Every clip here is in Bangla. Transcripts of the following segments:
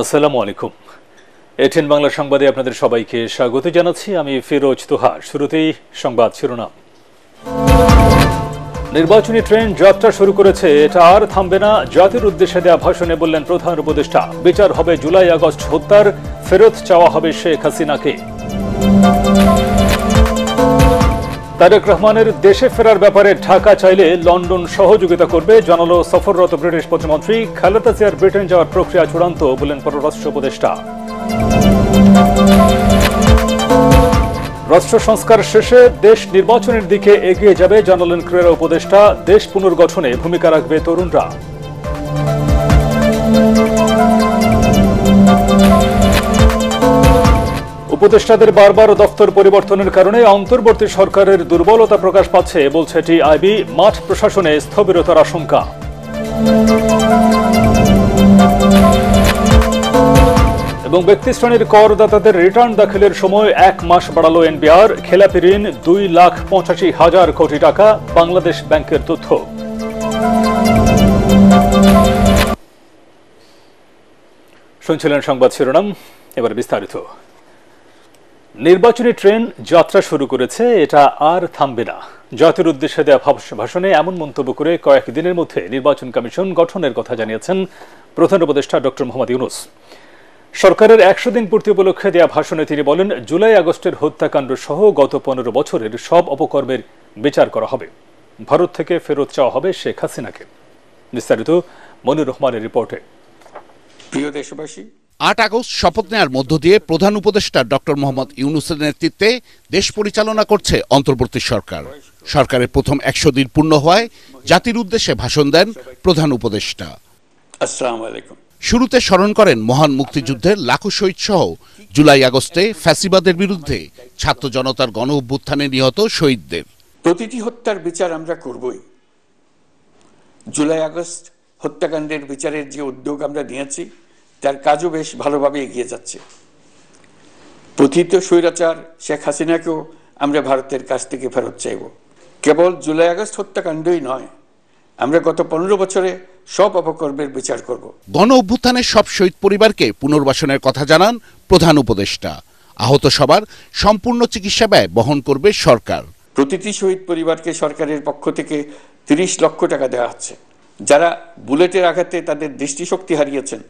আসসালামু আলাইকুম। এটিএন বাংলা সংবাদে আপনাদের সবাইকে স্বাগত জানাচ্ছি। আমি ফিরোজ তোহা। শুরুতেই সংবাদ শিরোনাম। নির্বাচনী ট্রেন যাত্রা শুরু করেছে, এটা আর থামবে না। জাতির উদ্দেশ্যে দেওয়া ভাষণে বললেন প্রধান উপদেষ্টা, বিচার হবে জুলাই আগস্ট হত্যার, ফেরত চাওয়া হবে শেখ হাসিনাকে। তারেক রহমানের দেশে ফেরার ব্যাপারে ঢাকা চাইলে লন্ডন সহযোগিতা করবে, জানালো সফররত ব্রিটিশ প্রতিমন্ত্রী। খালেদা জিয়ার ব্রিটেন যাওয়ার প্রক্রিয়া চূড়ান্ত, বললেন পররাষ্ট্র উপদেষ্টা। রাষ্ট্র সংস্কার শেষে দেশ নির্বাচনের দিকে এগিয়ে যাবে, জানালেন ক্রীড়া উপদেষ্টা। দেশ পুনর্গঠনে ভূমিকা রাখবে তরুণরা। উপদেষ্টাদের বারবার দফতর পরিবর্তনের কারণে অন্তর্বর্তী সরকারের দুর্বলতা প্রকাশ পাচ্ছে, বলছে টিআইবি। মাঠ প্রশাসনে স্থবিরতার আশঙ্কা। এবং ব্যক্তি শ্রেণীর করদাতাদের রিটার্ন দাখিলের সময় 1 মাস বাড়ালো এনবিআর। খেলাপি ঋণ 2,85,000 কোটি টাকা, বাংলাদেশ ব্যাংকের তথ্য। শুনছিলেন সংবাদ শিরোনাম, এবার বিস্তারিত। নির্বাচনী ট্রেন যাত্রা শুরু করেছে, এটা আর থামবে না। জাতির উদ্দেশ্যে দেওয়া ভাষণে এমন মন্তব্য করে কয়েকদিনের মধ্যে নির্বাচন কমিশন গঠনের কথা জানিয়েছেন প্রধান উপদেষ্টা ডক্টর মোহাম্মদ ইউনূস। সরকারের 100 দিন পূর্তি উপলক্ষে দেওয়া ভাষণে তিনি বলেন, জুলাই আগস্টের হত্যাকাণ্ড সহ গত 15 বছরের সব অপকর্মের বিচার করা হবে, ভারত থেকে ফেরত চাওয়া হবে শেখ হাসিনাকে। বিস্তারিত মনির রহমানের রিপোর্টে। প্রিয় দেশবাসী, 8 আগস্ট শপথ নেওয়ার মধ্য দিয়ে প্রধান উপদেষ্টা ডক্টর মোহাম্মদ ইউনূসের নেতৃত্বে দেশ পরিচালনা করছে অন্তর্বর্তী সরকার। সরকারের প্রথম 100 দিন পূর্ণ হওয়ায় জাতির উদ্দেশ্যে ভাষণ দেন প্রধান উপদেষ্টা। আসসালামু আলাইকুম। শুরুতে স্মরণ করেন মহান মুক্তিযুদ্ধের লাখো শহীদ সহ জুলাই আগস্টে ফ্যাসিবাদের বিরুদ্ধে ছাত্র জনতার গণ অভ্যুত্থানে নিহত শহীদদের। প্রতিটি হত্যার বিচার আমরা করবই। জুলাই আগস্ট হত্যাকাণ্ডের বিচারের যে উদ্যোগ আমরা নিয়েছি, তার কাজও বেশ ভালোভাবে এগিয়ে যাচ্ছে। প্রথিত স্বৈরাচার শেখ হাসিনাকেও আমরা ভারতের কাছ থেকে ফেরত চাইব। কেবল জুলাই আগস্ট হত্যাকাণ্ডই নয়, আমরা গত 15 বছরে সব অপকর্মের বিচার করব। গণ অভ্যুত্থানের সব শহীদ পরিবারকে পুনর্বাসনের কথা জানান প্রধান উপদেষ্টা। আহত সবার সম্পূর্ণ চিকিৎসা ব্যয় বহন করবে সরকার। প্রতিটি শহীদ পরিবারকে সরকারের পক্ষ থেকে 30 লক্ষ টাকা দেওয়া হচ্ছে। যারা বুলেটের আঘাতে তাদের দৃষ্টিশক্তি হারিয়েছেন,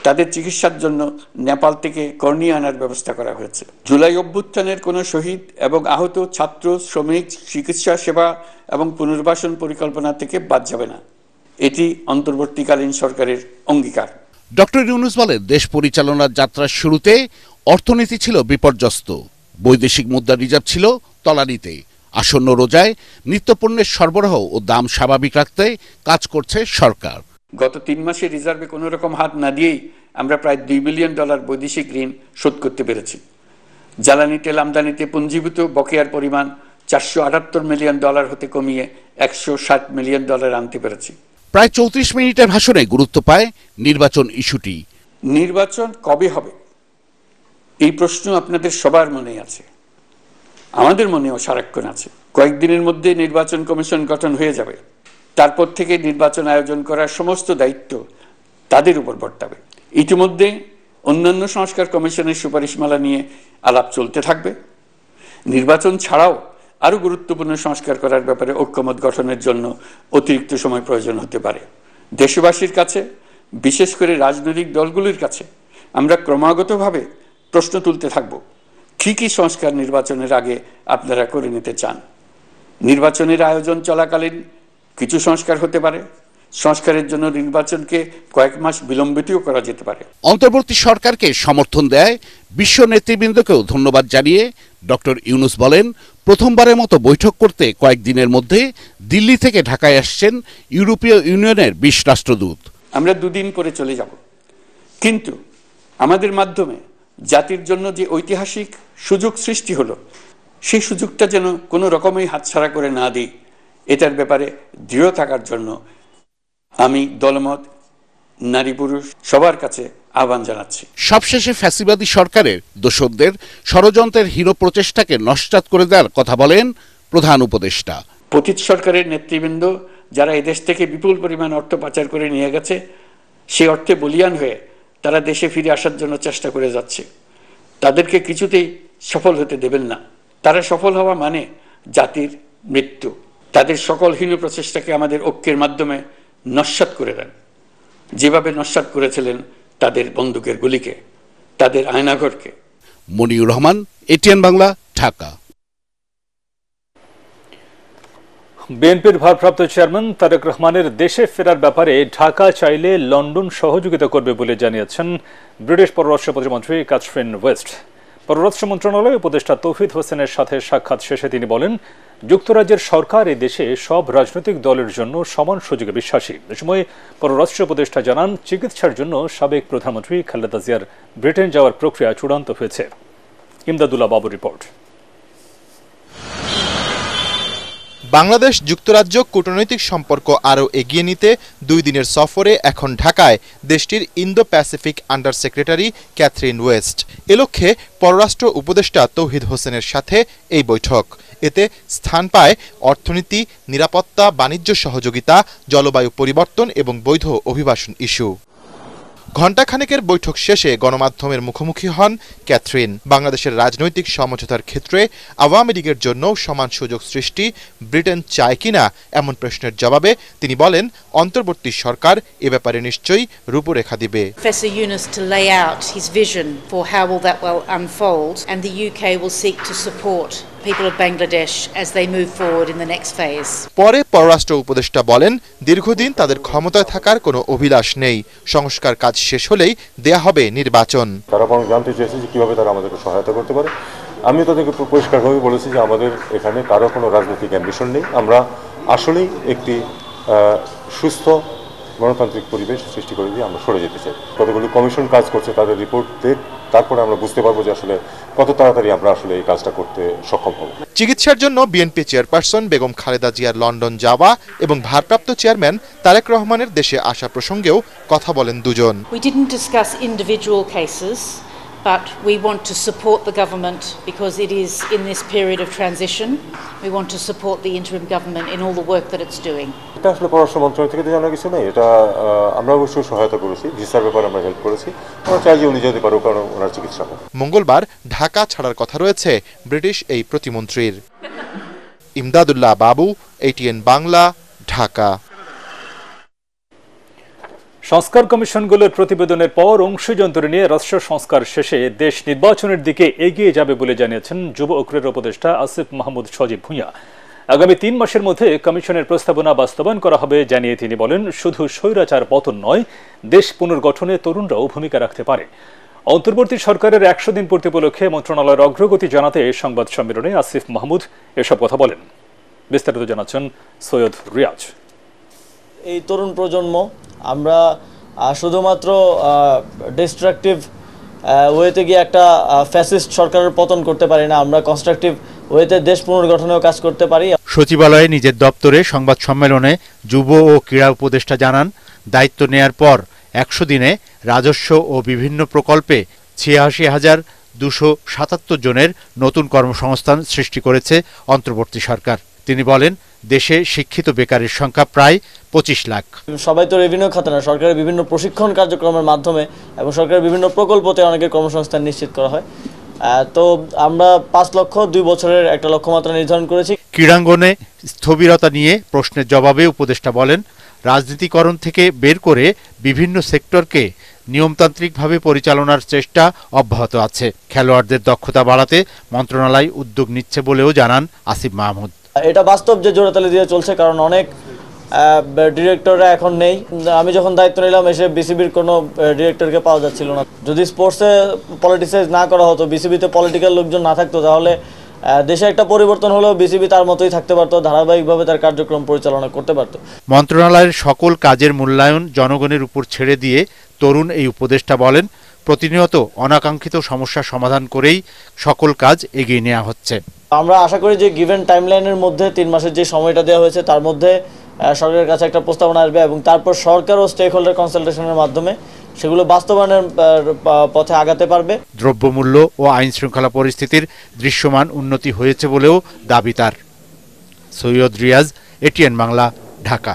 তাদের চিকিৎসার জন্য নেপাল থেকে কর্নিয়া আনার ব্যবস্থা করা হয়েছে। জুলাই অভ্যুত্থানের কোনো শহীদ এবং আহত ছাত্র, শ্রমিক চিকিৎসা সেবা এবং পুনর্বাসন পরিকল্পনা থেকে বাদ যাবে না। এটি অন্তর্বর্তীকালীন সরকারের অঙ্গীকার। ডক্টর ইউনূস বলেন, দেশ পরিচালনার যাত্রার শুরুতে অর্থনীতি ছিল বিপর্যস্ত, বৈদেশিক মুদ্রা রিজার্ভ ছিল তলানিতে। আসন্ন রোজায় নিত্যপণ্যের সরবরাহ ও দাম স্বাভাবিক রাখতে কাজ করছে সরকার। গত 3 মাসে রিজার্ভে কোনো রকম হাত না দিয়েই আমরা প্রায় $2 বিলিয়ন বৈদেশিক ঋণ শোধ করতে পেরেছি। জ্বালানি তেল আমদানিতে পুঞ্জীভূত বকেয়ার পরিমাণ $478 মিলিয়ন হতে কমিয়ে $160 মিলিয়ন আনতে পেরেছি। প্রায় 34 মিনিটের ভাষণে গুরুত্ব পায় নির্বাচন ইস্যুটি। নির্বাচন কবে হবে এই প্রশ্ন আপনাদের সবার মনে আছে, আমাদের মনেও সারাক্ষণ আছে। কয়েকদিনের মধ্যে নির্বাচন কমিশন গঠন হয়ে যাবে। তারপর থেকে নির্বাচন আয়োজন করার সমস্ত দায়িত্ব তাদের উপর বর্তাবে। ইতিমধ্যে অন্যান্য সংস্কার কমিশনের সুপারিশমালা নিয়ে আলাপ চলতে থাকবে। নির্বাচন ছাড়াও আরও গুরুত্বপূর্ণ সংস্কার করার ব্যাপারে ঐক্যমত গঠনের জন্য অতিরিক্ত সময় প্রয়োজন হতে পারে। দেশবাসীর কাছে, বিশেষ করে রাজনৈতিক দলগুলির কাছে আমরা ক্রমাগতভাবে প্রশ্ন তুলতে থাকব, কী কী সংস্কার নির্বাচনের আগে আপনারা করে নিতে চান। নির্বাচনের আয়োজন চলাকালীন কিছু সংস্কার হতে পারে। সংস্কারের জন্য নির্বাচনকে কয়েক মাস বিলম্বিতও করা যেতে পারে। অন্তর্বর্তী সরকারকে সমর্থন দেয় বিশ্ব নেতৃবৃন্দকেও ধন্যবাদ জানিয়ে ডক্টর ইউনূস বলেন, প্রথমবারের মতো বৈঠক করতে কয়েকদিনের মধ্যে দিল্লি থেকে ঢাকায় আসছেন ইউরোপীয় ইউনিয়নের 20 রাষ্ট্রদূত। আমরা 2 দিন পরে চলে যাব, কিন্তু আমাদের মাধ্যমে জাতির জন্য যে ঐতিহাসিক সুযোগ সৃষ্টি হলো, সেই সুযোগটা যেন কোনো রকমই হাতছাড়া করে না দিই, এটার ব্যাপারে দৃঢ় থাকার জন্য আমি দলমত, নারী পুরুষ সবার কাছে আহ্বান জানাচ্ছি। সবশেষে ফ্যাসিবাদী সরকারের দোসরদের ষড়যন্ত্রের হীন প্রচেষ্টাকে নস্যাৎ করে দেওয়ার কথা বলেন প্রধান উপদেষ্টা। পতিত সরকারের নেতৃবৃন্দ যারা এদেশ থেকে বিপুল পরিমাণ অর্থ পাচার করে নিয়ে গেছে, সেই অর্থে বলিয়ান হয়ে তারা দেশে ফিরে আসার জন্য চেষ্টা করে যাচ্ছে। তাদেরকে কিছুতেই সফল হতে দেবেন না। তারা সফল হওয়া মানে জাতির মৃত্যু। তাদের সকল হীন প্রচেষ্টাকে আমাদের ঐক্যের মাধ্যমে নস্যাৎ করে দেন, যেভাবে নস্যাৎ করেছিলেন তাদের বন্দুকের গুলিকে, তাদের আয়নাঘরকে। মনিউর রহমান, এটিএন বাংলা, ঢাকা। বিএনপির ভারপ্রাপ্ত চেয়ারম্যান তারেক রহমানের দেশে ফেরার ব্যাপারে ঢাকা চাইলে লন্ডন সহযোগিতা করবে বলে জানিয়েছেন ব্রিটিশ পররাষ্ট্র প্রতিমন্ত্রী ক্যাথরিন ওয়েস্ট। পররাষ্ট্র মন্ত্রণালয়ের উপদেষ্টা তৌহিদ হোসেনের সাথে সাক্ষাৎ শেষে তিনি বলেন, যুক্তরাজ্যের সরকার এই দেশে সব রাজনৈতিক দলের জন্য সমান সুযোগে বিশ্বাসী। এ সময় পররাষ্ট্র উপদেষ্টা জানান, চিকিৎসার জন্য সাবেক প্রধানমন্ত্রী খালেদা জিয়ার ব্রিটেন যাওয়ার প্রক্রিয়া চূড়ান্ত হয়েছে। ইমদাদুল্লাহ বাবুর রিপোর্ট। বাংলাদেশ যুক্তরাজ্য কূটনৈতিক সম্পর্ক আরও এগিয়ে নিতে 2 দিনের সফরে এখন ঢাকায় দেশটির Indo Pacific under secretary Catherine West. এ লক্ষ্যে পররাষ্ট্র উপদেষ্টা তৌহিদ হোসেনের সাথে এই বৈঠক। এতে স্থান পায় অর্থনীতি, নিরাপত্তা, বাণিজ্য সহযোগিতা, জলবায়ু পরিবর্তন এবং বৈধ অভিবাসন ইস্যু। ঘণ্টাখানেকের বৈঠক শেষে গণমাধ্যমের মুখোমুখি হন ক্যাথরিন। বাংলাদেশের রাজনৈতিক সমঝোতার ক্ষেত্রে আওয়ামী লীগের জন্য সমান সুযোগ সৃষ্টি ব্রিটেন চায় কিনা এমন প্রশ্নের জবাবে তিনি বলেন, অন্তর্বর্তী সরকার এ ব্যাপারে নিশ্চয়ই রূপরেখা দিবে। Professor Yunus to lay out his vision for how will that will unfold, and the UK will seek to support people of Bangladesh as they move forward in the next phase. পরে পররাষ্ট্র উপদেষ্টা বলেন, দীর্ঘদিন তাদের ক্ষমতায় থাকার কোনো অভিলাষ নেই। সংস্কার কাজ শেষ হলেই দেয়া হবে নির্বাচন। তারা জানতে চেয়েছে যে কিভাবে তারা আমাদেরকে সহায়তা করতে পারে। আমি তাদেরকে পরিষ্কারভাবে বলেছি যে আমাদের এখানে কারো কোনো রাজনৈতিক অ্যাম্বিশন নেই। আমরা আসলেই একটি সুস্থ গণতান্ত্রিক পরিবেশ সৃষ্টি করে দিয়ে আমরা সরে যেতে চাই। কতগুলো কমিশন কাজ করছে, তাদের রিপোর্ট দেখ, তারপরে আমরা বুঝতে পারবো যে আসলে কত তাড়াতাড়ি আমরা আসলে এই কাজটা করতে সক্ষম হব। চিকিৎসার জন্য বিএনপি চেয়ারপারসন বেগম খালেদা জিয়ার লন্ডন যাওয়া এবং ভারপ্রাপ্ত চেয়ারম্যান তারেক রহমানের দেশে আসা প্রসঙ্গেও কথা বলেন দুজন। We didn't discuss individual cases, but we want to support the government because it is in this period of transition. We want to support the interim government in all the work that it's doing. এটা আসলে পররাষ্ট্র মন্ত্রণালয় থেকে জানা কিছু নেই। এটা আমরা অবশ্যই সহায়তা করেছি, ভিসার ব্যাপারে আমরা হেল্প করেছি। আমরা চাই যে উনি যেতে পারুক, কারণ ওনার চিকিৎসা হোক। মঙ্গলবার ঢাকা ছাড়ার কথা রয়েছে ব্রিটিশ এই প্রতিমন্ত্রীর। ইমদাদুল্লাহ বাবু, এটিএন বাংলা, ঢাকা। সংস্কার কমিশনগুলোর প্রতিবেদনের পর অংশীজনতরি নিয়ে রাষ্ট্র সংস্কার শেষে দেশ নির্বাচনের দিকে এগিয়ে যাবে বলে জানিয়েছেন যুব ও ক্রীড়া উপদেষ্টা আসিফ মাহমুদ সজীব ভূঁইয়া। আগামী 3 মাসের মধ্যে কমিশনের প্রস্তাবনা বাস্তবায়ন করা হবে জানিয়ে তিনি বলেন, শুধু স্বৈরাচার পতন নয়, দেশ পুনর্গঠনে তরুণরাও ভূমিকা রাখতে পারে। অন্তর্বর্তী সরকারের 100 দিন পূর্তি উপলক্ষে মন্ত্রণালয়ের অগ্রগতি জানাতে সংবাদ সম্মেলনে আসিফ মাহমুদ এসব কথা বলেন। বিস্তারিত জানাচ্ছেন সৈয়দ রিয়াজ। এই তরুণ প্রজন্ম আমরা শুধুমাত্র ডিস্ট্রাকটিভ ওয়েতে গিয়ে একটা ফ্যাসিস্ট সরকারের পতন করতে পারি না, আমরা কনস্ট্রাকটিভ ওয়েতে দেশ পুনর্গঠনেও কাজ করতে পারি। সচিবালয়ে নিজের দপ্তরে সংবাদ সম্মেলনে যুব ও ক্রীড়া উপদেষ্টা জানান, দায়িত্ব নেয়ার পর 100 দিনে রাজস্ব ও বিভিন্ন প্রকল্পে 86,277 জনের নতুন কর্মসংস্থান সৃষ্টি করেছে অন্তর্বর্তী সরকার। তিনি বলেন, দেশে শিক্ষিত বেকারের সংখ্যা প্রায় 25 লাখ। সবাই তো রেভিনিউ খাতে না, সরকারের বিভিন্ন প্রশিক্ষণ কার্যক্রমের মাধ্যমে এবং সরকারের বিভিন্ন প্রকল্পতে অনেকের কর্মসংস্থান নিশ্চিত করা হয়। তো আমরা 5 লক্ষ 2 বছরের একটা লক্ষ্যমাত্রা নির্ধারণ করেছি। ক্রীড়াঙ্গনে স্থবিরতা নিয়ে প্রশ্নের জবাবে উপদেষ্টা বলেন, রাজনীতিকরণ থেকে বের করে বিভিন্ন সেক্টরকে নিয়মতান্ত্রিকভাবে পরিচালনার চেষ্টা অব্যাহত আছে। খেলোয়াড়দের দক্ষতা বাড়াতে মন্ত্রণালয় উদ্যোগ নিচ্ছে বলেও জানান আসিফ মাহমুদ। এটা বাস্তব যে জোড়াতালি দিয়ে চলছে, কারণ অনেক ডিরেক্টররা এখন নেই। আমি যখন দায়িত্ব নিলাম এসে বিসিবির কোনো ডিরেক্টরকে পাওয়া যাচ্ছিল না। যদি স্পোর্টসে পলিটিসাইজ না করা হতো, বিসিবিতে পলিটিক্যাল লোকজন না থাকতো, তাহলে দেশে একটা পরিবর্তন হলেও বিসিবি তার মতোই থাকতে পারতো, ধারাবাহিকভাবে তার কার্যক্রম পরিচালনা করতে পারত। মন্ত্রণালয়ের সকল কাজের মূল্যায়ন জনগণের উপর ছেড়ে দিয়ে তরুণ এই উপদেষ্টা বলেন, প্রতিনিয়ত অনাকাঙ্ক্ষিত সমস্যা সমাধান করেই সকল কাজ এগিয়ে নেওয়া হচ্ছে। আমরা আশা করি যে গিভেন টাইমলাইনের মধ্যে 3 মাসের যে সময়টা দেওয়া হয়েছে তার মধ্যে সরকারের কাছে একটা প্রস্তাবনা আসবে এবং তারপর সরকার ও স্টেক হোল্ডার কনসালটেশনের মাধ্যমে সেগুলো বাস্তবায়নের পথে আগাতে পারবে। দ্রব্যমূল্য ও আইন শৃঙ্খলা পরিস্থিতির দৃশ্যমান উন্নতি হয়েছে বলেও দাবি তার। সৈয়দ রিয়াজ, এটিএন বাংলা, ঢাকা।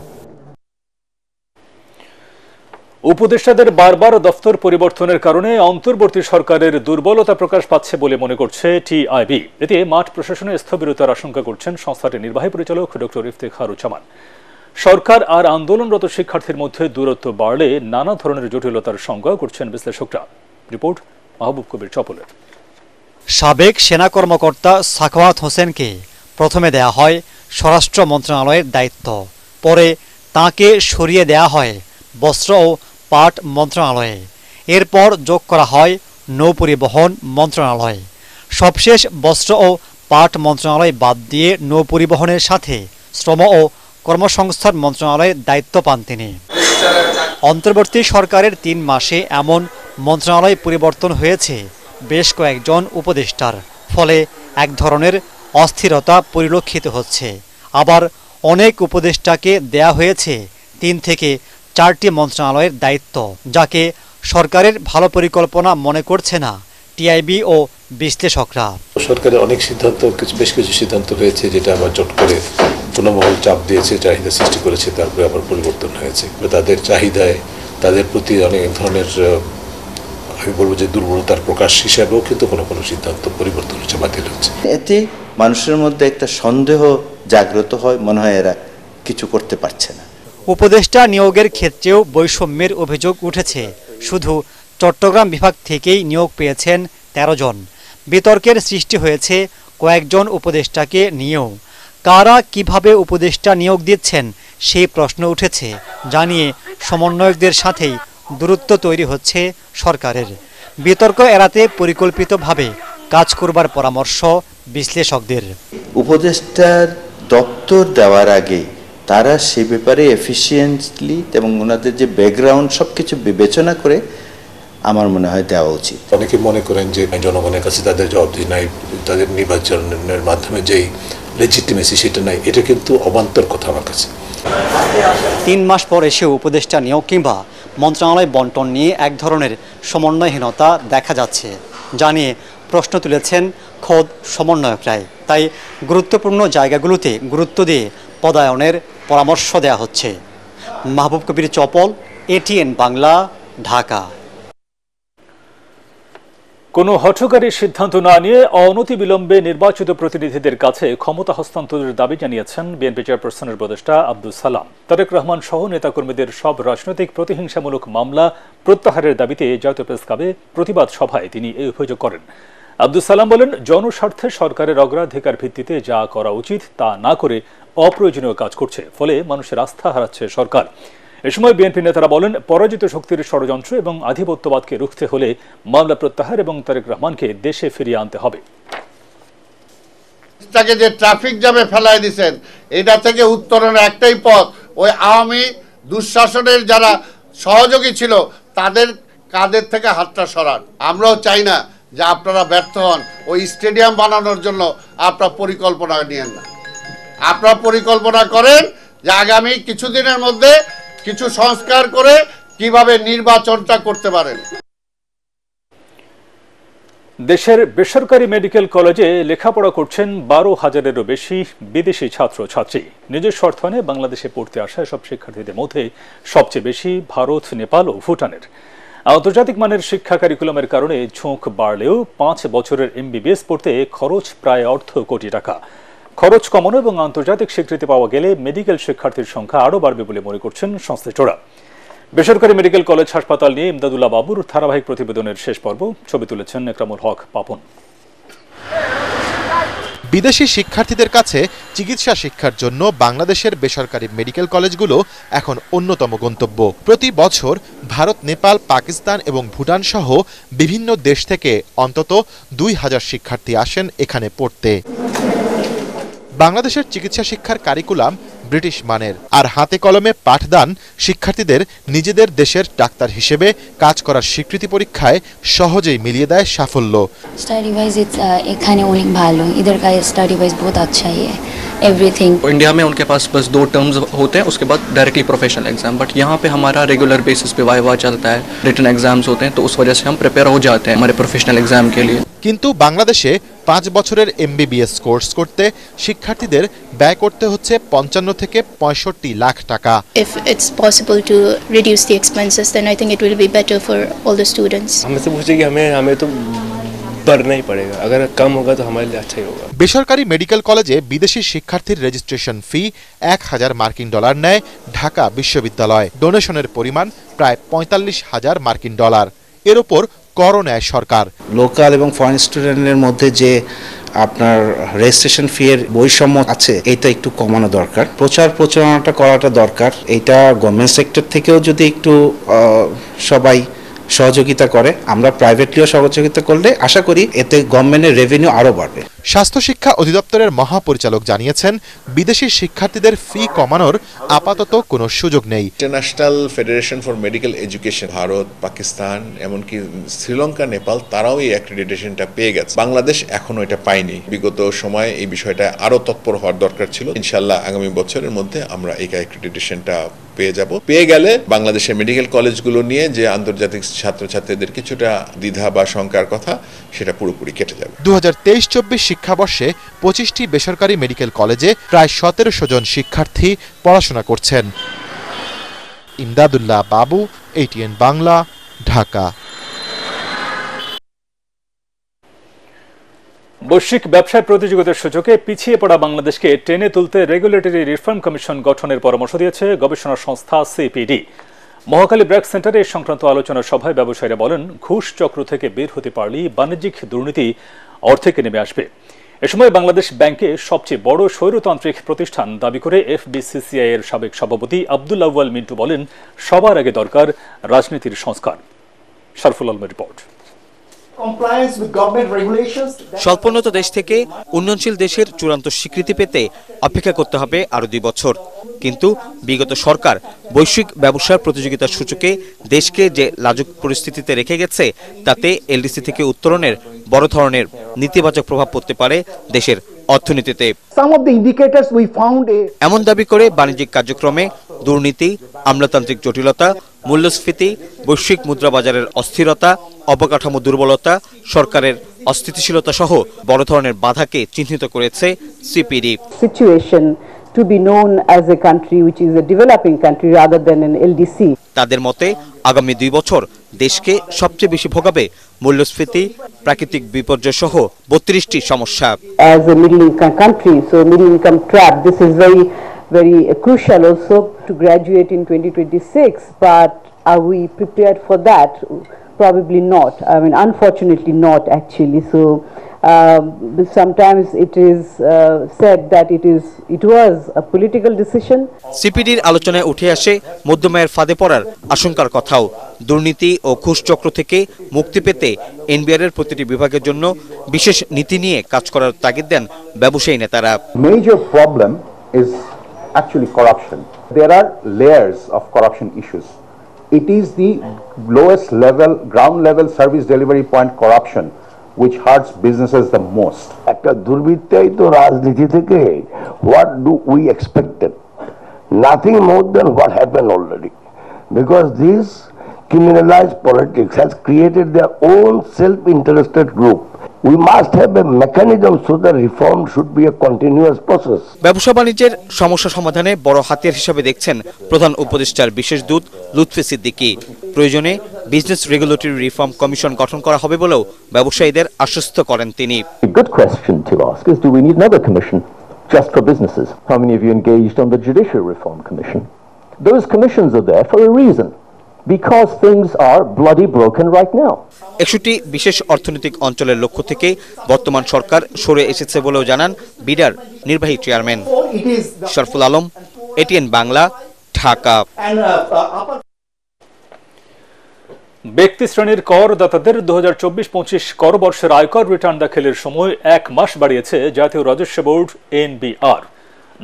উপদেষ্টাদের বারবার দফতর পরিবর্তনের কারণে অন্তর্বর্তী সরকারের দুর্বলতা প্রকাশ পাচ্ছে বলে মনে করছে টিআইবি। এতে মাঠ প্রশাসনে স্থবিরতার আশঙ্কা করছেন সংস্থাটির নির্বাহী পরিচালক ডক্টর ইফতেখারুজ্জামান। সরকার আর আন্দোলনরত শিক্ষার্থীর মধ্যে দূরত্ব বাড়লে নানা ধরনের জটিলতার শঙ্কা করছেন বিশ্লেষকরা। রিপোর্ট মাহবুব কবির চপলের। সাবেক সেনা কর্মকর্তা সাখাওয়াত হোসেনকে প্রথমে দেয়া হয় স্বরাষ্ট্র মন্ত্রণালয়ের দায়িত্ব, পরে তাঁকে সরিয়ে দেয়া হয় বস্ত্র ও পাট মন্ত্রণালয়ে, এরপর যোগ করা হয় নৌপরিবহন মন্ত্রণালয়। সবশেষ বস্ত্র ও পাট মন্ত্রণালয় বাদ দিয়ে নৌপরিবহনের সাথে শ্রম ও কর্মসংস্থান মন্ত্রণালয়ের দায়িত্ব পান তিনি। অন্তর্বর্তী সরকারের ৩ মাসে এমন মন্ত্রণালয় পরিবর্তন হয়েছে বেশ কয়েকজন উপদেষ্টার, ফলে এক ধরনের অস্থিরতা পরিলক্ষিত হচ্ছে। আবার অনেক উপদেষ্টাকে দেয়া হয়েছে ৩ থেকে 4টি মন্ত্রণালয়ের দায়িত্ব, যাকে সরকারের ভালো পরিকল্পনা মনে করছে না টিআইবি ও বিশ্লেষকরা। সরকারের অনেক সিদ্ধান্ত, বেশ কিছু সিদ্ধান্ত হয়েছে যেটা আবার জট করে পুনর্মহল চাপ দিয়েছে, চাহিদা সৃষ্টি করেছে, তারপরে আবার পরিবর্তন হয়েছে। তাদের চাহিদায়, তাদের প্রতি অনেক ধরনের আমি বলবো যে দুর্বলতার প্রকাশ হিসাবেও কিন্তু কোনো কোনো সিদ্ধান্ত পরিবর্তন হচ্ছে, বাতিল হচ্ছে। এতে মানুষের মধ্যে একটা সন্দেহ জাগ্রত হয়, মনে হয় এরা কিছু করতে পারছে না। উপদেষ্টা নিয়োগের ক্ষেত্রেও বৈষম্যের অভিযোগ উঠেছে। শুধু চট্টগ্রাম বিভাগ থেকেই নিয়োগ পেয়েছেন 13 জন। বিতর্কের সৃষ্টি হয়েছে কয়েকজন উপদেষ্টাকে নিয়েও। কারা কিভাবে উপদেষ্টা নিয়োগ দিচ্ছেন সেই প্রশ্ন উঠেছে, জানিয়ে সমন্বয়কদের সাথেই দূরত্ব তৈরি হচ্ছে সরকারের। বিতর্ক এড়াতে পরিকল্পিতভাবে কাজ করবার পরামর্শ বিশ্লেষকদের। উপদেষ্টার দপ্তর দেওয়ার আগে তারা সে ব্যাপারে এফিসিয়েন্টলি এবং ওনাদের যে ব্যাকগ্রাউন্ড সবকিছু বিবেচনা করে আমার মনে হয় দেওয়া উচিত। অনেকে মনে করেন যে জনগণের কাছে তাদের জবাবদিহি নাই, তাদের নির্বাচনের মাধ্যমে যেই লেজিটিমেসি সেটা নাই, এটা কিন্তু অবান্তর কথা আমার কাছে। 3 মাস পর এসে উপদেষ্টা নিয়োগ কিংবা মন্ত্রণালয় বন্টন নিয়ে এক ধরনের সমন্বয়হীনতা দেখা যাচ্ছে, জানিয়ে প্রশ্ন তুলেছেন খোদ সমন্বয়করাই। তাই গুরুত্বপূর্ণ জায়গাগুলোতে গুরুত্ব দিয়ে পদায়নের পরামর্শ দেওয়া হচ্ছে। মাহবুব কবির চপল, এটিএন বাংলা, ঢাকা। কোনো হঠকারী সিদ্ধান্ত না নিয়ে অনতিবিলম্বে নির্বাচিত প্রতিনিধিদের কাছে ক্ষমতা হস্তান্তরের দাবি জানিয়েছেন বিএনপি চেয়ারপারসনের উপদেষ্টা আব্দুস সালাম। তারেক রহমান সহ নেতাকর্মীদের সব রাজনৈতিক প্রতিহিংসামূলক মামলা প্রত্যাহারের দাবিতে জাতীয় প্রেস ক্লাবে প্রতিবাদ সভায় তিনি এই অভিযোগ করেন। আব্দুস সালাম বলেন, জনস্বার্থে সরকারের অগ্রাধিকার ভিত্তিতে যা করা উচিত তা না করে অপ্রয়োজনীয় কাজ করছে, ফলে মানুষের আস্থা হারাচ্ছে সরকার। এ সময় বিএনপি নেতারা বলেন, পরাজিত শক্তির ষড়যন্ত্র এবং আধিপত্যবাদকে রুখতে হলে মামলা প্রত্যাহার এবং তারেক রহমানকে দেশে ফিরিয়ে আনতে হবে। তাকে যে ট্রাফিক জ্যামে ফেলাই দিয়েছেন, এটা থেকে উত্তরণের একটাই পথ, ওই আওয়ামী দুঃশাসনের যারা সহযোগী ছিল তাদের কাঁধের থেকে হাতটা সরান। আমরাও চাই না যে আপনারা ব্যর্থ হন। ওই স্টেডিয়াম বানানোর জন্য আপনারা পরিকল্পনা নিয়েন না। আপনারা পরিকল্পনা করেন যে আগামী কিছুদিনের মধ্যে কিছু সংস্কার করে কিভাবে নির্বাচনটা করতে পারেন। দেশের বেসরকারি মেডিকেল কলেজে লেখাপড়া করছেন 12,000-এরও বেশি বিদেশি ছাত্রছাত্রী। নিজস্ব অর্থায়নে বাংলাদেশে পড়তে আসা সব শিক্ষার্থীদের মধ্যে সবচেয়ে বেশি ভারত, নেপাল ও ভুটানের। আন্তর্জাতিক মানের শিক্ষা কারিকুলামের কারণে ঝোঁক বাড়লেও 5 বছরের এমবিবিএস পড়তে খরচ প্রায় অর্ধ কোটি টাকা। খরচ কমানো এবং আন্তর্জাতিক স্বীকৃতি পাওয়া গেলে মেডিকেল শিক্ষার্থীর সংখ্যা আরও বাড়বে বলে মনে করছেন সংশ্লিষ্টরা। বেসরকারি মেডিকেল কলেজ হাসপাতাল নিয়ে ইমদাদুল্লাহ বাবুর ধারাবাহিক প্রতিবেদনের শেষ পর্ব। ছবি তুলেছেন একরামুল হক পাপন। বিদেশি শিক্ষার্থীদের কাছে চিকিৎসা শিক্ষার জন্য বাংলাদেশের বেসরকারি মেডিকেল কলেজগুলো এখন অন্যতম গন্তব্য। প্রতি বছর ভারত, নেপাল, পাকিস্তান এবং ভুটান সহ বিভিন্ন দেশ থেকে অন্তত 2000 শিক্ষার্থী আসেন এখানে পড়তে। বাংলাদেশের চিকিৎসা শিক্ষার কারিকুলাম ব্রিটিশ মানের, আর হাতে কলমে পাঠদান শিক্ষার্থীদের নিজেদের দেশের ডাক্তার হিসেবে কাজ করার স্বীকৃতি পরীক্ষায় সহজেই মিলিয়ে দেয় সাফল্য। स्टडी वाइज এখানে অনেক ভালো, इधर का स्टडी वाइज बहुत अच्छा ही है एवरीथिंग। इंडिया में उनके पास बस 2 टर्म्स होते हैं, उसके बाद डायरेक्टली प्रोफेशनल एग्जाम, बट यहाँ पे हमारा रेगुलर बेसिस पे वाइवा चलता है, रिटन एग्जाम्स होते हैं, तो उस वजह से हम प्रिपेयर हो जाते हैं हमारे प्रोफेशनल एग्जाम के लिए। কিন্তু বাংলাদেশে 5 বছরের MBBS কোর্স করতে শিক্ষার্থীদের ব্যয় করতে হচ্ছে 55 থেকে 65 লাখ টাকা। If it's possible to reduce the expenses, then I think it will be better for all the students. हमसे पूछे कि हमें तो भरना ही पड़ेगा, अगर कम होगा तो हमारे लिए अच्छा ही होगा। বেসরকারি মেডিকেল কলেজে বিদেশি শিক্ষার্থীর রেজিস্ট্রেশন ফি $1000 নেয় ঢাকা বিশ্ববিদ্যালয়। ডোনেশনের পরিমাণ প্রায় $45,000। এর উপর করও নেয় সরকার। লোকাল এবং ফরেন স্টুডেন্টের মধ্যে যে আপনার রেজিস্ট্রেশন ফি এর বৈষম্য আছে, এটা একটু কমানো দরকার। প্রচারণাটা করাটা দরকার। এটা গভর্নমেন্ট সেক্টর থেকেও যদি একটু সবাই সহযোগিতা করে, আমরা প্রাইভেটলিও সহযোগিতা করলে আশা করি এতে গভর্নমেন্টের রেভিনিউ আরও বাড়বে। স্বাস্থ্য শিক্ষা অধিদপ্তরের মহাপরিচালক জানিয়েছেন, বিদেশি শিক্ষার্থীদের ফি কমানোর আপাতত কোনো সুযোগ নেই। International federation for medical education, Bharat, Pakistan, এমনকি শ্রীলঙ্কা, নেপাল, তারাও এই অ্যাক্রিডিটেশনটা পেয়ে গেছে। বাংলাদেশ এখনো এটা পায়নি। বিগত সময়ে এই বিষয়টা আরো তৎপর হওয়ার দরকার ছিল। ইনশাআল্লাহ আগামী বছরের মধ্যে আমরা এই অ্যাক্রিডিটেশনটা পেয়ে যাব। পেয়ে গেলে বাংলাদেশের মেডিকেল কলেজগুলো নিয়ে যে আন্তর্জাতিক ছাত্রছাত্রীদের কিছুটা দ্বিধা বা শঙ্কার কথা, সেটা পুরোপুরি কেটে যাবে। 2023-24 শিক্ষাবর্ষে 25টি বেসরকারি মেডিকেল কলেজে প্রায় 1700 জন শিক্ষার্থী পড়াশোনা করছেন। ইমদাদুল্লাহ বাবু, ATN বাংলা, ঢাকা। বৈশ্বিক ব্যবসায় প্রতিযোগিতার সূচকে পিছিয়ে পড়া বাংলাদেশকে টেনে তুলতে রেগুলেটরি রিফর্ম কমিশন গঠনের পরামর্শ দিয়েছে গবেষণা সংস্থা CPD। মহাখালী ব্র্যাক সেন্টারে এই সংক্রান্ত আলোচনা সভায় ব্যবসায়ীরা বলেন, ঘুষ চক্র থেকে বের হতে পারলেই বাণিজ্যিক দুর্নীতি অর্ধেকে নেমে আসবে। এ সময় বাংলাদেশ ব্যাংকে সবচেয়ে বড় স্বৈরতান্ত্রিক প্রতিষ্ঠান দাবি করে FBCCI এর সাবেক সভাপতি আব্দুল আউয়াল মিন্টু বলেন, সবার আগে দরকার রাজনীতির সংস্কার। শরফুল আলমের রিপোর্ট। স্বল্পোন্নত দেশ থেকে উন্নয়নশীল দেশের চূড়ান্ত স্বীকৃতি পেতে অপেক্ষা করতে হবে আরো 2 বছর। কিন্তু বিগত সরকার বৈশ্বিক ব্যবসার প্রতিযোগিতার সূচকে দেশকে যে লাজুক পরিস্থিতিতে রেখে গেছে, তাতে LDC থেকে উত্তরণের বড় ধরনের নেতিবাচক প্রভাব পড়তে পারে দেশের অর্থনীতিতে। এমন দাবি করে বাণিজ্যিক কার্যক্রমে দুর্নীতি, আমলাতান্ত্রিক জটিলতা, মূল্যস্ফীতি, বৈশ্বিক মুদ্রাবাজারের অস্থিরতা, অবকাঠামো দুর্বলতা, সরকারের অস্থিতিশীলতা সহ বড় ধরনের বাধাকে চিহ্নিত করেছে CPD। To be known as a country which is a developing country rather than an LDC. তাদের মতে আগামী 2 বছর দেশকে সবচেয়ে বেশি ভোগাবে মূল্যস্ফীতি, প্রাকৃতিক বিপর্যয় সহ 32টি সমস্যা। As a middle income country, so middle income trap, this is very crucial also to graduate in 2026, but are we prepared for that? Probably not. I mean, unfortunately not actually. So sometimes it is said that it was a political decision. CPDর আলোচনায় উঠে আসে মধ্যমায়ের ফাঁদে পড়ার আশঙ্কার কথাও। দুর্নীতি ও ঘুষ চক্র থেকে মুক্তি পেতে NBR এর প্রতিটি বিভাগের জন্য বিশেষ নীতি নিয়ে কাজ করার তাগিদ দেন ব্যবসায়ী নেতারা। Major problem is actually corruption. There are layers of corruption issues. It is the lowest level, ground level service delivery point corruption which hurts businesses the most. একটা দুর্বৃত্তায়িত রাজনীতি থেকে what do we expect? Nothing more than what happened already, because this criminalized politics has created their own self-interested group. We must have a mechanism so that reform should be a continuous process. ব্যবসা বাণিজ্যের সমস্যা সমাধানে বড় হাতিয়ার হিসেবে দেখছেন প্রধান উপদেষ্টার বিশেষ দূত লুৎফি সিদ্দিকী। প্রয়োজনে বিজনেস রেগুলেটরি রিফর্ম কমিশন গঠন করা হবে বলেও ব্যবসায়ীদের আশ্বস্ত করেন তিনি। A good question to ask is, do we need another commission just for businesses? How many of you engaged on the Judicial Reform Commission? Those commissions are there for a reason. Because things are bloody broken right now. 61টি বিশেষ অর্থনৈতিক অঞ্চলের লক্ষ্য থেকে বর্তমান সরকার সরে এসেছে বলেও জানান বিডার নির্বাহী চেয়ারম্যান। শরফুল আলম, ATN বাংলা, ঢাকা। ব্যক্তি শ্রেণীর করদাতাদের 2024-25 কর বর্ষের আয়কর রিটার্ন দাখিলের সময় 1 মাস বাড়িয়েছে জাতীয় রাজস্ব বোর্ড NBR।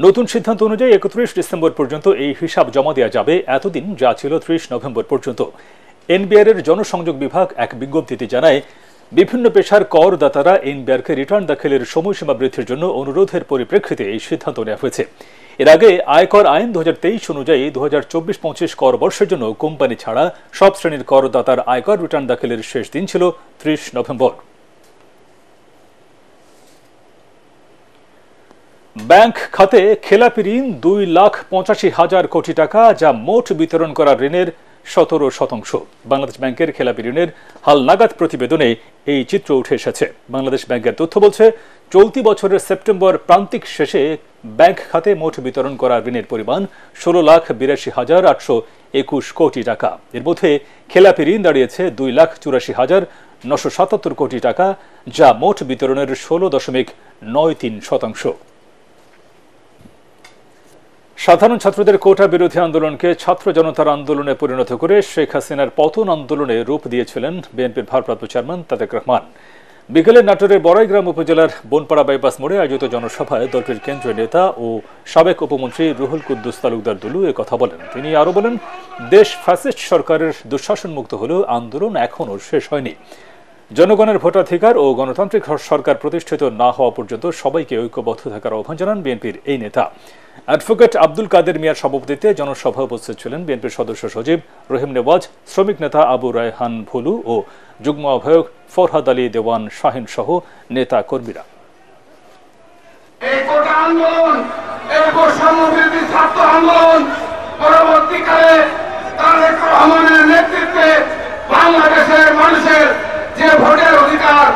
নতুন সিদ্ধান্ত অনুযায়ী 31 ডিসেম্বর পর্যন্ত এই হিসাব জমা দেওয়া যাবে, এতদিন যা ছিল 30 নভেম্বর পর্যন্ত। NBR এর জনসংযোগ বিভাগ এক বিজ্ঞপ্তিতে জানায়, বিভিন্ন পেশার করদাতারা NBR-কে রিটার্ন দাখিলের সময়সীমা বৃদ্ধির জন্য অনুরোধের পরিপ্রেক্ষিতে এই সিদ্ধান্ত নেওয়া হয়েছে। এর আগে আয়কর আইন 2023 অনুযায়ী 2024-25 কর বর্ষের জন্য কোম্পানি ছাড়া সব শ্রেণীর করদাতার আয়কর রিটার্ন দাখিলের শেষ দিন ছিল 30 নভেম্বর। ব্যাংক খাতে খেলাপি ঋণ 2,85,000 কোটি টাকা, যা মোট বিতরণ করা ঋণের 17%। বাংলাদেশ ব্যাংকের খেলাপি ঋণের হালনাগাদ প্রতিবেদনে এই চিত্র উঠে এসেছে। বাংলাদেশ ব্যাংকের তথ্য বলছে, চলতি বছরের সেপ্টেম্বর প্রান্তিক শেষে ব্যাংক খাতে মোট বিতরণ করা ঋণের পরিমাণ 16,82,821 কোটি টাকা। এর মধ্যে খেলাপি ঋণ দাঁড়িয়েছে 2,84,977 কোটি টাকা, যা মোট বিতরণের 16.93%। সাধারণ ছাত্রদের কোটা বিরোধী আন্দোলনকে ছাত্র জনতার আন্দোলনে পরিণত করে শেখ হাসিনার পতন আন্দোলনে রূপ দিয়েছিলেন বিএনপির ভারপ্রাপ্ত চেয়ারম্যান তারেক রহমান। বিকেলে নাটোরের বড়াইগ্রাম উপজেলার বনপাড়া বাইপাস মোড়ে আয়োজিত জনসভায় দলটির কেন্দ্রীয় নেতা ও সাবেক উপমন্ত্রী রুহুল কুদ্দুস তালুকদার দুলু এ কথা বলেন। তিনি আরো বলেন, দেশ ফ্যাসিস্ট সরকারের দুঃশাসন মুক্ত হলেও আন্দোলন এখনও শেষ হয়নি। জনগণের ভোটাধিকার ও গণতান্ত্রিক সরকার প্রতিষ্ঠিত না হওয়া পর্যন্ত সবাইকে ঐক্যবদ্ধ থাকার আহ্বান জানান বিএনপির এই নেতা। অ্যাডভোকেট আব্দুল কাদের মিয়ার সভাপতিত্বে জনসভায় উপস্থিত ছিলেন বিএনপির সদস্য সচিব রহিম নেওয়াজ, শ্রমিক নেতা আবু রায়হান ভুলু ও যুগ্ম আহ্বায়ক ফরহাদ আলী দেওয়ান শাহিন সহ নেতা কর্মীরা। পরবর্তীকালে তারেক রহমানের নেতৃত্বে বাংলাদেশের মানুষের যে ভোটের অধিকার,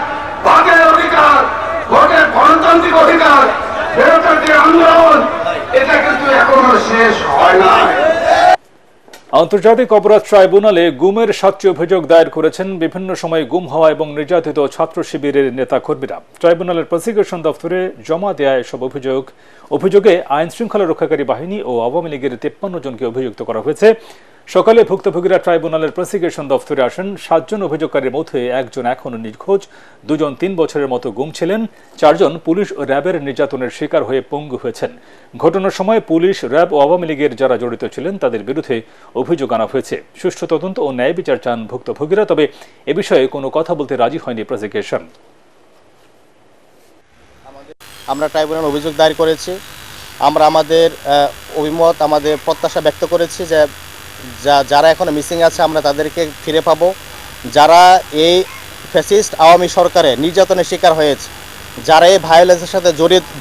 বাকের অধিকার, ভোটের গণতান্ত্রিক অধিকার ফেরতের যে আন্দোলন, এটা কিন্তু এখনো শেষ হয় না। আন্তর্জাতিক অপরাধ ট্রাইব্যুনালে গুমের 7টি অভিযোগ দায়ের করেছেন বিভিন্ন সময় গুম হওয়া এবং নির্যাতিত ছাত্র শিবিরের নেতা কর্মীরা। ট্রাইব্যুনালের প্রসিকিউশন দপ্তরে জমা দেয়া এসব অভিযোগে আইন শৃঙ্খলা রক্ষাকারী বাহিনী ও আওয়ামী লীগের 53 জনকে অভিযুক্ত করা হয়েছে। সকালে ভুক্তভোগীরা ট্রাইব্যুনালের প্রসিকিউশন দপ্তরে আসেন। 7 জন অভিযোগকারীর মধ্যে একজন এখনও নিখোঁজ, 2 জন 3 বছরের মতো গুম ছিলেন, 4 জন পুলিশ ও র্যাবের নির্যাতনের শিকার হয়ে পঙ্গু হয়েছেন। ঘটনার সময় পুলিশ, র্যাব ও আওয়ামী লীগের যারা জড়িত ছিলেন তাদের বিরুদ্ধে অভিযোগ আনা হয়েছে। সুষ্ঠু তদন্ত ও ন্যায় বিচার চান ভুক্তভোগীরা, তবে এ বিষয়ে কোনো কথা বলতে রাজি হয়নি প্রসিকিউশন। আমরা ট্রাইব্যুনাল অভিযোগ দায়ের করেছি। আমরা আমাদের অভিমত, আমাদের প্রত্যাশা ব্যক্ত করেছি যে যারা এখনো মিসিং আছে আমরা তাদেরকে ফিরে পাবো। যারা এই ফ্যাসিস্ট আওয়ামী সরকারের নির্যাতনের শিকার হয়েছে, যারা এই ভায়োলেন্সের সাথে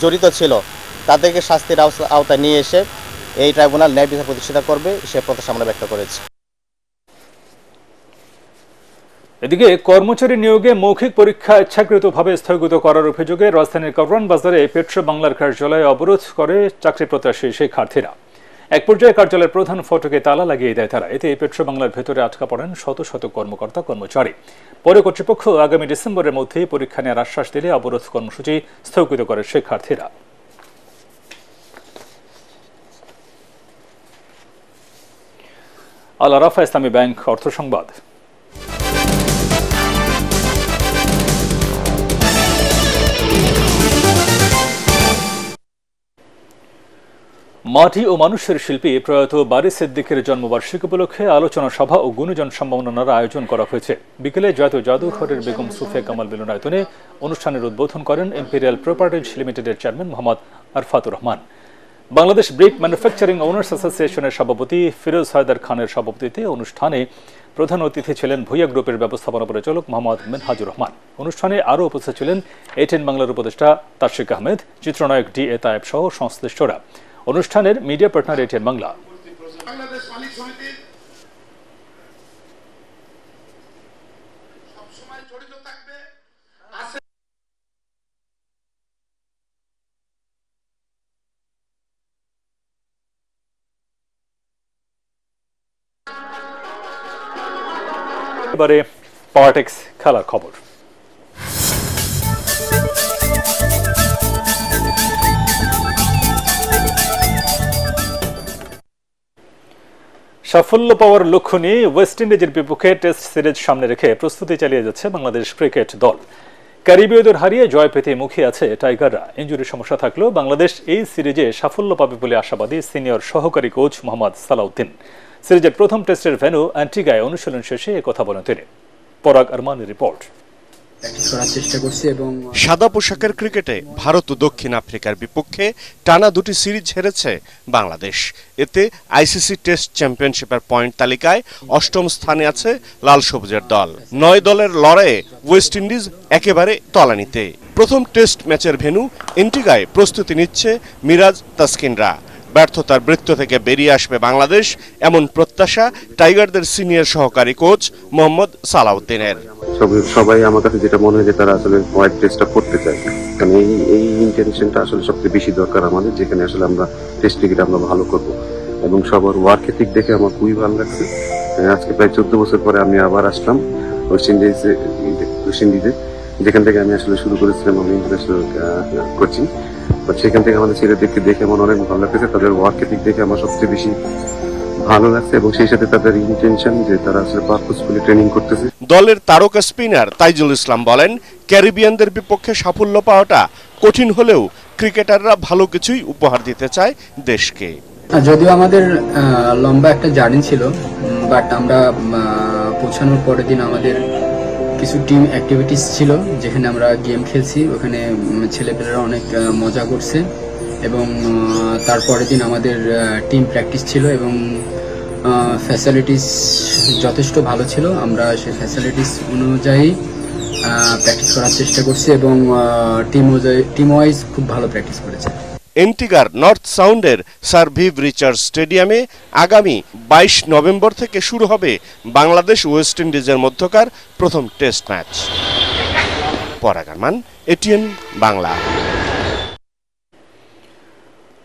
জড়িত ছিল, তাদেরকে শাস্তির আওতায় নিয়ে এসে এই ট্রাইব্যুনাল ন্যায় বিচার প্রতিষ্ঠিত করবে, সে প্রত্যাশা আমরা ব্যক্ত করেছি। এদিকে কর্মচারী নিয়োগে মৌখিক পরীক্ষা ইচ্ছাকৃতভাবে স্থগিত করার অভিযোগে রাজধানীর কারওয়ান বাজারে পেট্রো বাংলার কার্যালয়ে অবরোধ করে চাকরি প্রত্যাশী শিক্ষার্থীরা। এক পর্যায়ে কার্যালয়ের প্রধান ফটকে তালা লাগিয়ে দেয় তারা। এতে পেট্রো বাংলার ভেতরে আটকা পড়েন শত শত কর্মকর্তা কর্মচারী। পরে কর্তৃপক্ষ আগামী ডিসেম্বরের মধ্যেই পরীক্ষা নেওয়ার আশ্বাস দিলে অবরোধ কর্মসূচি স্থগিত করে শিক্ষার্থীরা। আল আরাফা ইসলামী ব্যাংক অর্থ সংবাদ। মাটি ও মানুষের শিল্পী প্রয়াত বারী সিদ্দিকের জন্মবার্ষিকী উপলক্ষে আলোচনা সভা ও গুণীজন সম্মাননার আয়োজন করা হয়েছে। বিকেলে জাতীয় জাদুঘরের বেগম সুফিয়া কামাল মিলনায়তনে অনুষ্ঠানের উদ্বোধন করেন ইম্পেরিয়াল প্রপার্টিজ লিমিটেডের chairman Mohammad Arfatur Rahman. Bangladesh brick manufacturing owners অ্যাসোসিয়েশনের সভাপতি ফিরোজ হায়দার খানের সভাপতিত্বে অনুষ্ঠানে প্রধান অতিথি ছিলেন ভুইয়া গ্রুপের ব্যবস্থাপনা পরিচালক মোহাম্মদ মিনহাজুর রহমান। অনুষ্ঠানে আরও উপস্থিত ছিলেন এটিএন বাংলার উপদেষ্টা তাশরিক আহমেদ, চিত্রনায়ক DA তায়েব সহ সংশ্লিষ্টরা। অনুষ্ঠানের মিডিয়া পার্টনার এটিএন বাংলা। এবারে পাওয়ারটেক্স খেলার খবর। সাফল্য পাওয়ার লক্ষ্য নিয়ে ওয়েস্ট ইন্ডিজের বিপক্ষে টেস্ট সিরিজ সামনে রেখে প্রস্তুতি চালিয়ে যাচ্ছে বাংলাদেশ ক্রিকেট দল। ক্যারিবীয়দের হারিয়ে জয় পেতে মুখে আছে টাইগাররা। ইনজুরির সমস্যা থাকলেও বাংলাদেশ এই সিরিজে সাফল্য পাবে বলে আশাবাদী সিনিয়র সহকারী কোচ মোহাম্মদ সালাউদ্দিন। সিরিজের প্রথম টেস্টের ভেন্যু অ্যান্টিগায় অনুশীলন শেষে একথা বলেন তিনি। পরাগ আরমানের রিপোর্ট। প্র্যাকটিস করার চেষ্টা করছি এবং সাদা পোশাকের ক্রিকেটে ভারত ও দক্ষিণ আফ্রিকার বিপক্ষে টানা 2টি সিরিজ হেরেছে বাংলাদেশ। এতে আইসিসি টেস্ট চ্যাম্পিয়নশিপের পয়েন্ট তালিকায় 8ম স্থানে আছে লাল সবুজের দল। 9 দলের লড়াইয়ে ওয়েস্ট ইন্ডিজ একেবারে তলানিতে। প্রথম টেস্ট ম্যাচের ভেন্যু এন্টিগায় প্রস্তুতি নিচ্ছে মিরাজ তাসকিনরা। ব্যর্থতার বৃত্ত থেকে বেরিয়ে আসবে বাংলাদেশ, এমন প্রত্যাশা টাইগারদের সিনিয়র সহকারী কোচ মোহাম্মদ সালাউদ্দিনের। সবাই আমার কাছে যেটা মনে হয় যে তারা আসলে হোয়াইট টেস্টটা করতে চায়, কারণ এই ইন্টেনশনটা আসলে সবচেয়ে বেশি দরকার আমাদের, যেখানে আসলে আমরা টেস্ট ক্রিকেট আমরা ভালো করব। এবং সবার ওয়ার্ক এথিক দেখে আমার খুবই ভালো লাগছে। আজকে প্রায় 14 বছর পরে আমি আবার আসলাম ওয়েস্ট ইন্ডিজে, যেখান থেকে আমি আসলে শুরু করেছিলাম আমি ইন্টারন্যাশনাল কোচিং। সেখান থেকে আমাদের ছেলেদেরকে দেখে আমার অনেক ভালো লাগতেছে, তাদের ওয়ার্ক এথিক দেখে আমার সবচেয়ে বেশি ভালো লাগছে, এবং সেই সাথে তাদের ইন্টেনশন যে তারা আসলে পারপাসফুলি ট্রেনিং করতেছে। দলের তারকা স্পিনার তাইজুল ইসলাম বলেন, ক্যারিবিয়ানদের বিপক্ষে সাফল্য পাওয়াটা কঠিন হলেও ক্রিকেটাররা ভালো কিছুই উপহার দিতে চায় দেশকে। যদিও আমাদের লম্বা একটা জার্নি ছিল, বাট আমরা পৌঁছানোর পরের দিন আমাদের কিছু টিম অ্যাক্টিভিটিস ছিল, যেখানে আমরা গেম খেলছি, ওখানে ছেলেপেলেরা অনেক মজা করছে, এবং তারপরের দিন আমাদের টিম প্র্যাকটিস ছিল এবং ফ্যাসিলিটিস যথেষ্ট ভালো ছিল। আমরা সেই ফ্যাসিলিটিস অনুযায়ী প্র্যাকটিস করার চেষ্টা করছি এবং টিম ওয়াইজ খুব ভালো প্র্যাকটিস করেছে। এন্টিগার নর্থ সাউন্ডের স্যার ভিভ রিচার্ড স্টেডিয়ামে আগামী 22 নভেম্বর থেকে শুরু হবে বাংলাদেশ ওয়েস্ট ইন্ডিজের মধ্যকার প্রথম টেস্ট ম্যাচ। পরাগ আরমান, এটিএন বাংলা।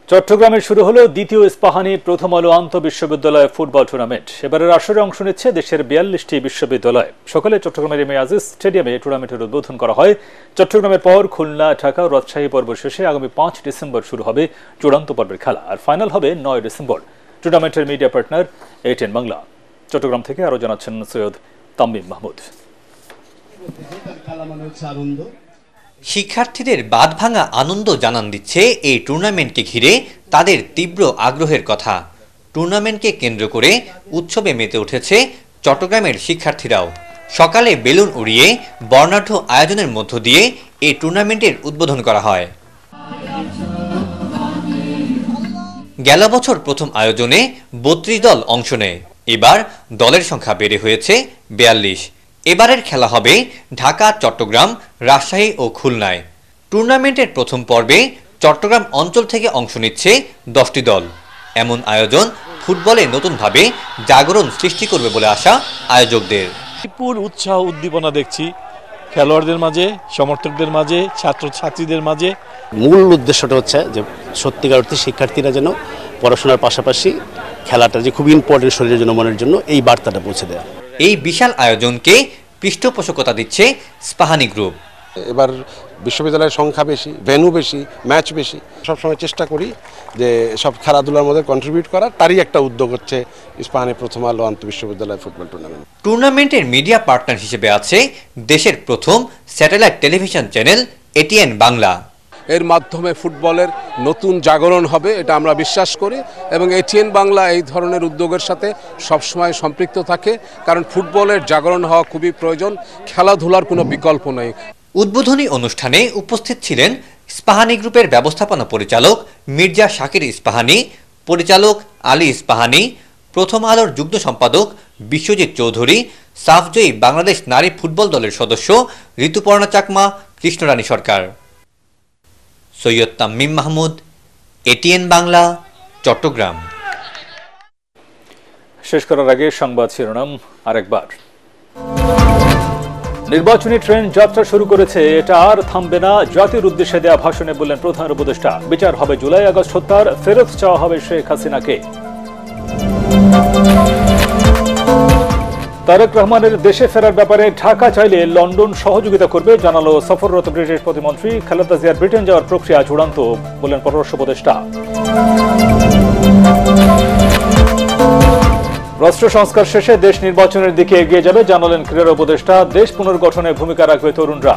চট্টগ্রামে শুরু হলো দ্বিতীয় ইস্পাহানি প্রথম আলো আন্তঃবিশ্ববিদ্যালয় ফুটবল টুর্নামেন্ট। এবারের আসরে অংশ নিচ্ছে দেশের 42টি বিশ্ববিদ্যালয়। সকালে চট্টগ্রামের এম এ আজিজ স্টেডিয়ামে টুর্নামেন্টের উদ্বোধন করা হয়। চট্টগ্রামের পর খুলনা, ঢাকা ও রাজশাহী পর্ব শেষে আগামী 5 ডিসেম্বর শুরু হবে চূড়ান্ত পর্বের খেলা, আর ফাইনাল হবে 9 ডিসেম্বর। টুর্নামেন্টের media partner ATN Bangla. Chittagong থেকে আরো জানাচ্ছেন সৈয়দ তামিম মাহমুদ। শিক্ষার্থীদের বাঁধ ভাঙা আনন্দ জানান দিচ্ছে এই টুর্নামেন্টকে ঘিরে তাদের তীব্র আগ্রহের কথা। টুর্নামেন্টকে কেন্দ্র করে উৎসবে মেতে উঠেছে চট্টগ্রামের শিক্ষার্থীরাও। সকালে বেলুন উড়িয়ে বর্ণাঢ্য আয়োজনের মধ্য দিয়ে এই টুর্নামেন্টের উদ্বোধন করা হয়। গেল বছর প্রথম আয়োজনে 32 দল অংশ নেয়, এবার দলের সংখ্যা বেড়ে হয়েছে 42। এবারের খেলা হবে ঢাকা, চট্টগ্রাম, রাজশাহী ও খুলনায়। টুর্নামেন্টের প্রথম পর্বে চট্টগ্রাম অঞ্চল থেকে অংশ নিচ্ছে 10টি দল। এমন আয়োজন ফুটবলে নতুনভাবে জাগরণ সৃষ্টি করবে বলে আশা আয়োজকদের। বিপুল উৎসাহ উদ্দীপনা দেখছি খেলোয়াড়দের মাঝে, সমর্থকদের মাঝে, ছাত্রছাত্রীদের মাঝে। মূল উদ্দেশ্যটা হচ্ছে যে সত্যিকার অর্থে শিক্ষার্থীরা যেন পড়াশোনার পাশাপাশি খেলাটা যে খুব ইম্পর্টেন্ট শরীরের জন্য, মনের জন্য, এই বার্তাটা পৌঁছে দেয়। এই বিশাল আয়োজনকে পৃষ্ঠপোষকতা দিচ্ছে ইস্পাহানি গ্রুপ। এবার বিশ্ববিদ্যালয়ের সংখ্যা বেশি, ভেন্যু বেশি, ম্যাচ বেশি। সবসময় চেষ্টা করি যে সব খেলাধুলার মধ্যে কন্ট্রিবিউট করার, তারই একটা উদ্যোগ হচ্ছে ইস্পাহানি প্রথম আলো আন্তঃবিশ্ববিদ্যালয় ফুটবল টুর্নামেন্ট। টুর্নামেন্টের মিডিয়া পার্টনার হিসেবে আছে দেশের প্রথম satellite television channel ATN Bangla. এর মাধ্যমে ফুটবলের নতুন জাগরণ হবে, এটা আমরা বিশ্বাস করি, এবং এটিএন বাংলা এই ধরনের উদ্যোগের সাথে সবসময় সম্পৃক্ত থাকে, কারণ ফুটবলের জাগরণ হওয়া খুবই প্রয়োজন, খেলাধুলার কোনো বিকল্প নেই। উদ্বোধনী অনুষ্ঠানে উপস্থিত ছিলেন ইস্পাহানি গ্রুপের ব্যবস্থাপনা পরিচালক মির্জা শাকির ইস্পাহানি, পরিচালক আলী ইস্পাহানি, প্রথম আলোর যুগ্ম সম্পাদক বিশ্বজিৎ চৌধুরী, সাফজয়ী বাংলাদেশ নারী ফুটবল দলের সদস্য ঋতুপর্ণা চাকমা, কৃষ্ণরানী সরকার। সৈয়দ তামিম মাহমুদ, এটিএন বাংলা, চট্টগ্রাম। শেষ করার আগে সংবাদ শিরোনাম আরেকবার। নির্বাচনী ট্রেন যাত্রা শুরু করেছে, এটা আর থামবে না। জাতির উদ্দেশ্যে দেয়া ভাষণে বললেন প্রধান উপদেষ্টা, বিচার হবে জুলাই আগস্ট হত্যার, ফেরত চাওয়া হবে শেখ হাসিনাকে। তারেক রহমানের দেশে ফেরার ব্যাপারে ঢাকা চাইলে লন্ডন সহযোগিতা করবে, জানালো সফররত ব্রিটিশ প্রতিমন্ত্রী। খালেদা জিয়ার ব্রিটেন যাওয়ার প্রক্রিয়া চূড়ান্ত, বললেন পররাষ্ট্র উপদেষ্টা। রাষ্ট্র সংস্কার শেষে দেশ নির্বাচনের দিকে এগিয়ে যাবে, জানালেন ক্রীড়া উপদেষ্টা। দেশ পুনর্গঠনে ভূমিকা রাখবে তরুণরা।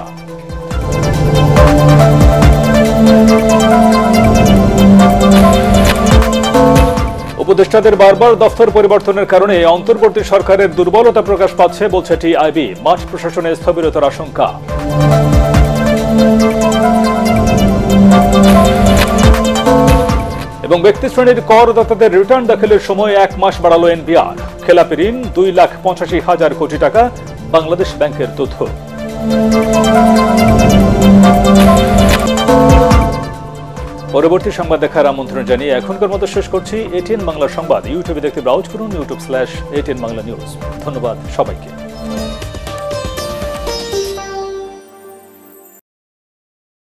উপদেষ্টাদের বারবার দফতর পরিবর্তনের কারণে অন্তর্বর্তী সরকারের দুর্বলতা প্রকাশ পাচ্ছে বলছে টিআইবি। মাঠ প্রশাসনে স্থবিরতার আশঙ্কা। এবং ব্যক্তি শ্রেণীর করদাতাদের রিটার্ন দাখিলের সময় 1 মাস বাড়ালো এনবিআর। খেলাপি ঋণ 2,85,000 কোটি টাকা, বাংলাদেশ ব্যাংকের তথ্য। পরবর্তী সংবাদ দেখার আমন্ত্রণ জানিয়ে এখনকার মতো শেষ করছি। এটিএন বাংলা সংবাদ ইউটিউবে দেখতে ব্রাউজ করুন, youtube/ATN Bangla News। ধন্যবাদ সবাইকে।